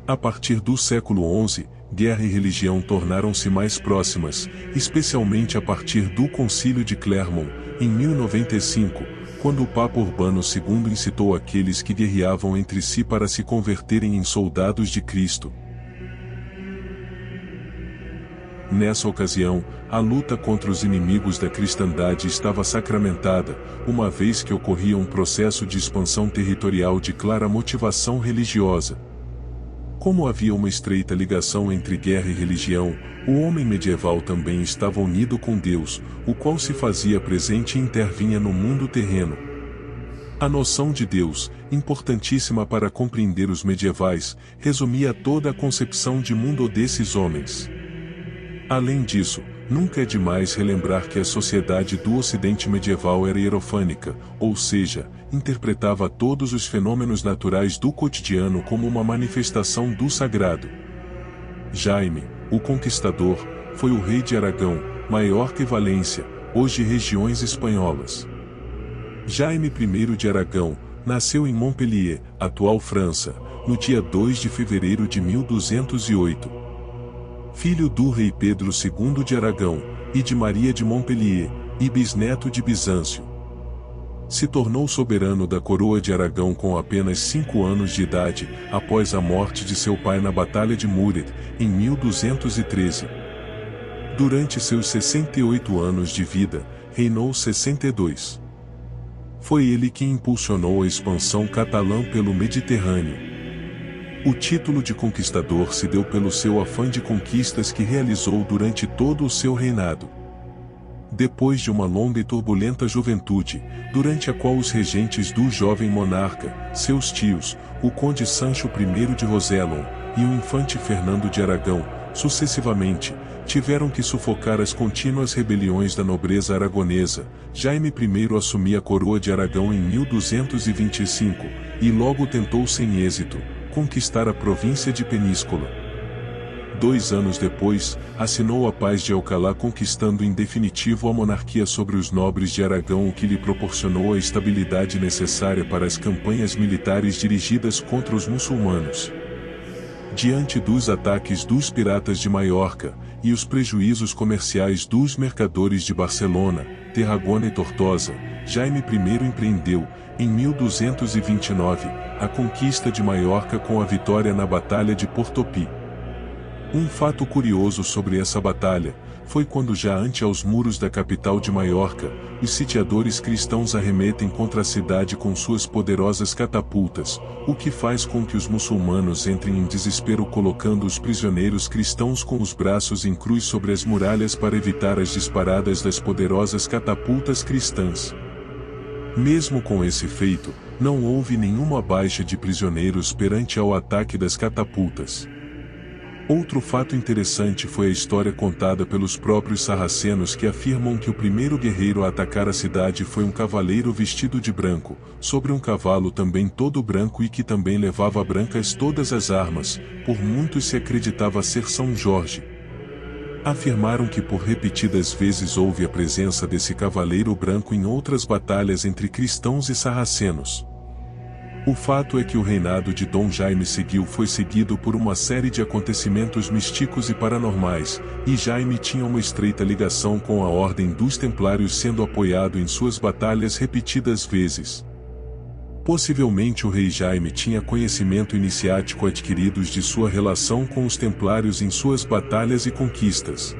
A partir do século XI, guerra e religião tornaram-se mais próximas, especialmente a partir do Concílio de Clermont, em 1095, quando o Papa Urbano II incitou aqueles que guerreavam entre si para se converterem em soldados de Cristo. Nessa ocasião, a luta contra os inimigos da cristandade estava sacramentada, uma vez que ocorria um processo de expansão territorial de clara motivação religiosa. Como havia uma estreita ligação entre guerra e religião, o homem medieval também estava unido com Deus, o qual se fazia presente e intervinha no mundo terreno. A noção de Deus, importantíssima para compreender os medievais, resumia toda a concepção de mundo desses homens. Além disso, nunca é demais relembrar que a sociedade do Ocidente medieval era hierofânica, ou seja, interpretava todos os fenômenos naturais do cotidiano como uma manifestação do sagrado. Jaime, o Conquistador, foi o rei de Aragão, Maiorca e Valência, hoje regiões espanholas. Jaime I de Aragão, nasceu em Montpellier, atual França, no dia 2 de fevereiro de 1208. Filho do rei Pedro II de Aragão, e de Maria de Montpellier, e bisneto de Bizâncio. Se tornou soberano da coroa de Aragão com apenas 5 anos de idade, após a morte de seu pai na Batalha de Muret, em 1213. Durante seus 68 anos de vida, reinou 62. Foi ele quem impulsionou a expansão catalã pelo Mediterrâneo. O título de conquistador se deu pelo seu afã de conquistas que realizou durante todo o seu reinado. Depois de uma longa e turbulenta juventude, durante a qual os regentes do jovem monarca, seus tios, o conde Sancho I de Rosellon, e o infante Fernando de Aragão, sucessivamente, tiveram que sufocar as contínuas rebeliões da nobreza aragonesa, Jaime I assumiu a coroa de Aragão em 1225, e logo tentou sem êxito conquistar a província de Peníscola. 2 anos depois, assinou a Paz de Alcalá, conquistando em definitivo a monarquia sobre os nobres de Aragão, o que lhe proporcionou a estabilidade necessária para as campanhas militares dirigidas contra os muçulmanos. Diante dos ataques dos piratas de Maiorca, e os prejuízos comerciais dos mercadores de Barcelona, Tarragona e Tortosa, Jaime I empreendeu, em 1229, a conquista de Maiorca com a vitória na Batalha de Portopí. Um fato curioso sobre essa batalha, foi quando já ante aos muros da capital de Maiorca, os sitiadores cristãos arremetem contra a cidade com suas poderosas catapultas, o que faz com que os muçulmanos entrem em desespero, colocando os prisioneiros cristãos com os braços em cruz sobre as muralhas para evitar as disparadas das poderosas catapultas cristãs. Mesmo com esse feito, não houve nenhuma baixa de prisioneiros perante ao ataque das catapultas. Outro fato interessante foi a história contada pelos próprios sarracenos, que afirmam que o primeiro guerreiro a atacar a cidade foi um cavaleiro vestido de branco, sobre um cavalo também todo branco e que também levava brancas todas as armas, por muitos se acreditava ser São Jorge. Afirmaram que por repetidas vezes houve a presença desse cavaleiro branco em outras batalhas entre cristãos e sarracenos. O fato é que o reinado de Dom Jaime foi seguido por uma série de acontecimentos místicos e paranormais, e Jaime tinha uma estreita ligação com a Ordem dos Templários, sendo apoiado em suas batalhas repetidas vezes. Possivelmente o rei Jaime tinha conhecimento iniciático adquiridos de sua relação com os Templários em suas batalhas e conquistas.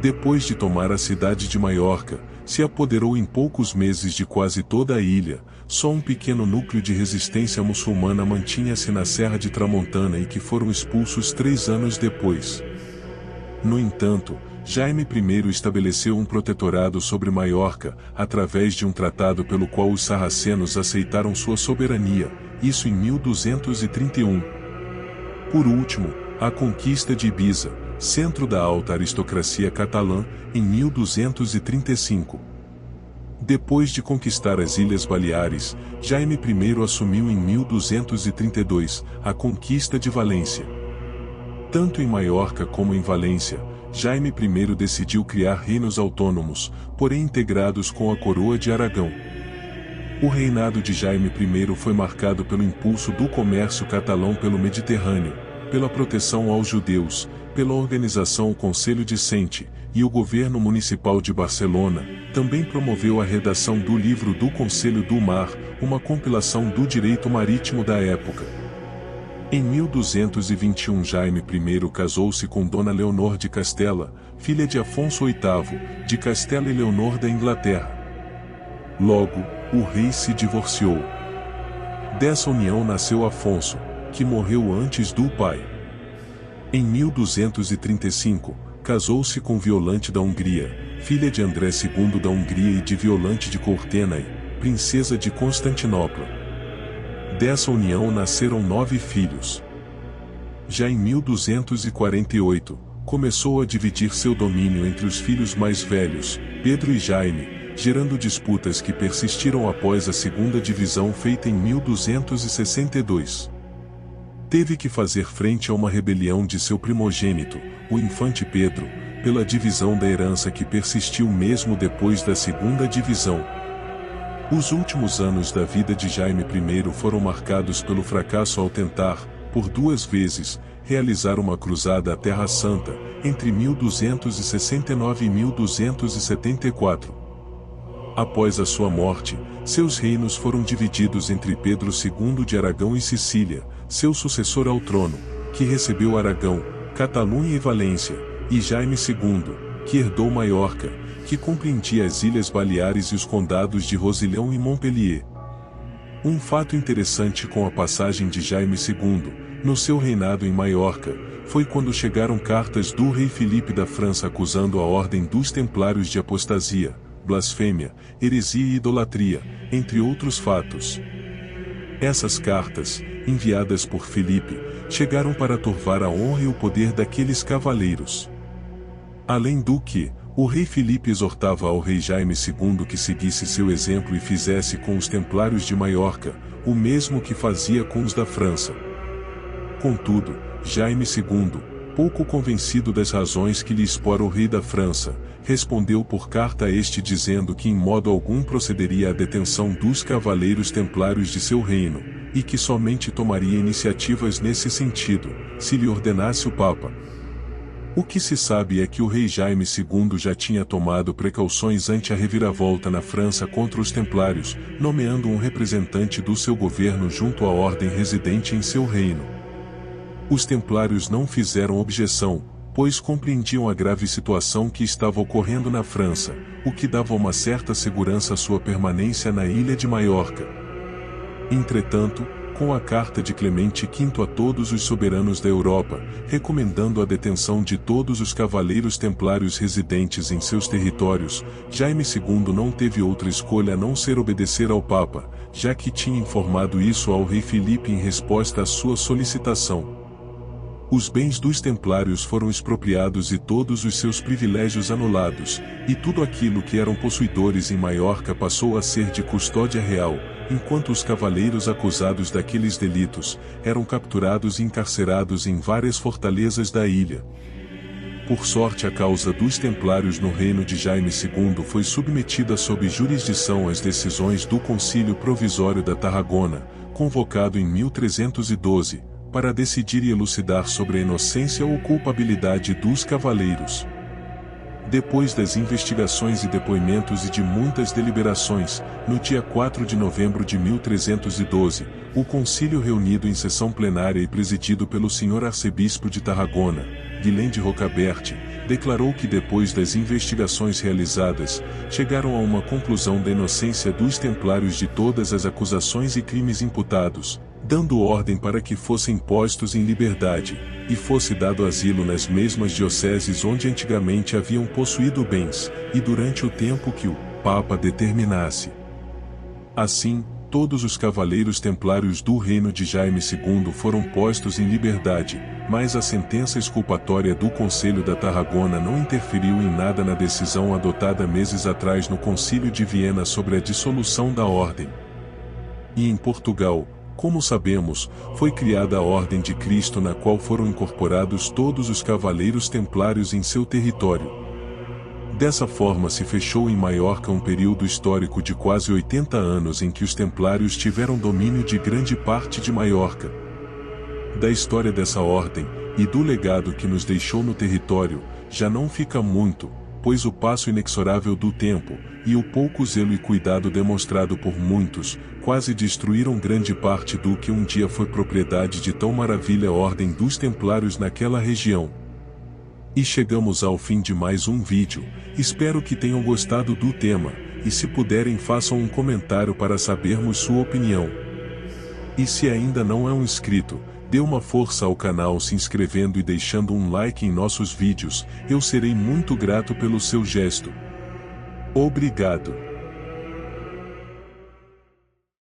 Depois de tomar a cidade de Maiorca, se apoderou em poucos meses de quase toda a ilha. Só um pequeno núcleo de resistência muçulmana mantinha-se na Serra de Tramontana e que foram expulsos 3 anos depois. No entanto, Jaime I estabeleceu um protetorado sobre Maiorca, através de um tratado pelo qual os sarracenos aceitaram sua soberania, isso em 1231. Por último, a conquista de Ibiza, centro da alta aristocracia catalã, em 1235. Depois de conquistar as Ilhas Baleares, Jaime I assumiu em 1232 a conquista de Valência. Tanto em Maiorca como em Valência, Jaime I decidiu criar reinos autônomos, porém integrados com a coroa de Aragão. O reinado de Jaime I foi marcado pelo impulso do comércio catalão pelo Mediterrâneo, pela proteção aos judeus, pela organização do Conselho de Cente, e o governo municipal de Barcelona também promoveu a redação do Livro do Conselho do Mar, uma compilação do direito marítimo da época. Em 1221 Jaime I casou-se com Dona Leonor de Castela, filha de Afonso VIII, de Castela e Leonor da Inglaterra. Logo, o rei se divorciou. Dessa união nasceu Afonso, que morreu antes do pai. Em 1235, casou-se com Violante da Hungria, filha de André II da Hungria e de Violante de Courtenay, princesa de Constantinopla. Dessa união nasceram 9 filhos. Já em 1248, começou a dividir seu domínio entre os filhos mais velhos, Pedro e Jaime, gerando disputas que persistiram após a segunda divisão feita em 1262. Teve que fazer frente a uma rebelião de seu primogênito, o infante Pedro, pela divisão da herança que persistiu mesmo depois da segunda divisão. Os últimos anos da vida de Jaime I foram marcados pelo fracasso ao tentar, por 2 vezes, realizar uma cruzada à Terra Santa, entre 1269 e 1274. Após a sua morte, seus reinos foram divididos entre Pedro II de Aragão e Sicília, seu sucessor ao trono, que recebeu Aragão, Catalunha e Valência, e Jaime II, que herdou Maiorca, que compreendia as Ilhas Baleares e os condados de Roussillon e Montpellier. Um fato interessante com a passagem de Jaime II, no seu reinado em Maiorca, foi quando chegaram cartas do rei Filipe da França acusando a ordem dos Templários de apostasia, blasfêmia, heresia e idolatria, entre outros fatos. Essas cartas, enviadas por Filipe, chegaram para turvar a honra e o poder daqueles cavaleiros. Além do que, o rei Filipe exortava ao rei Jaime II que seguisse seu exemplo e fizesse com os Templários de Maiorca, o mesmo que fazia com os da França. Contudo, Jaime II, pouco convencido das razões que lhe expora o rei da França, respondeu por carta a este dizendo que em modo algum procederia à detenção dos cavaleiros templários de seu reino, e que somente tomaria iniciativas nesse sentido, se lhe ordenasse o Papa. O que se sabe é que o rei Jaime II já tinha tomado precauções ante a reviravolta na França contra os templários, nomeando um representante do seu governo junto à ordem residente em seu reino. Os templários não fizeram objeção, pois compreendiam a grave situação que estava ocorrendo na França, o que dava uma certa segurança à sua permanência na ilha de Maiorca. Entretanto, com a carta de Clemente V a todos os soberanos da Europa, recomendando a detenção de todos os cavaleiros templários residentes em seus territórios, Jaime II não teve outra escolha a não ser obedecer ao Papa, já que tinha informado isso ao rei Filipe em resposta à sua solicitação. Os bens dos templários foram expropriados e todos os seus privilégios anulados, e tudo aquilo que eram possuidores em Maiorca passou a ser de custódia real, enquanto os cavaleiros acusados daqueles delitos eram capturados e encarcerados em várias fortalezas da ilha. Por sorte, a causa dos templários no reino de Jaime II foi submetida sob jurisdição às decisões do Concílio Provisório da Tarragona, convocado em 1312, para decidir e elucidar sobre a inocência ou culpabilidade dos cavaleiros. Depois das investigações e depoimentos e de muitas deliberações, no dia 4 de novembro de 1312, o concílio reunido em sessão plenária e presidido pelo senhor arcebispo de Tarragona, Guilhem de Rocaberti, declarou que depois das investigações realizadas, chegaram a uma conclusão da inocência dos templários de todas as acusações e crimes imputados, dando ordem para que fossem postos em liberdade, e fosse dado asilo nas mesmas dioceses onde antigamente haviam possuído bens, e durante o tempo que o Papa determinasse. Assim, todos os cavaleiros templários do reino de Jaime II foram postos em liberdade, mas a sentença exculpatória do Conselho da Tarragona não interferiu em nada na decisão adotada meses atrás no Concílio de Viena sobre a dissolução da ordem. E em Portugal, como sabemos, foi criada a Ordem de Cristo, na qual foram incorporados todos os cavaleiros templários em seu território. Dessa forma se fechou em Maiorca um período histórico de quase 80 anos em que os templários tiveram domínio de grande parte de Maiorca. Da história dessa ordem, e do legado que nos deixou no território, já não fica muito, pois o passo inexorável do tempo, e o pouco zelo e cuidado demonstrado por muitos, quase destruíram grande parte do que um dia foi propriedade de tão maravilha ordem dos templários naquela região. E chegamos ao fim de mais um vídeo, espero que tenham gostado do tema, e se puderem façam um comentário para sabermos sua opinião. E se ainda não é um inscrito, dê uma força ao canal se inscrevendo e deixando um like em nossos vídeos, eu serei muito grato pelo seu gesto. Obrigado.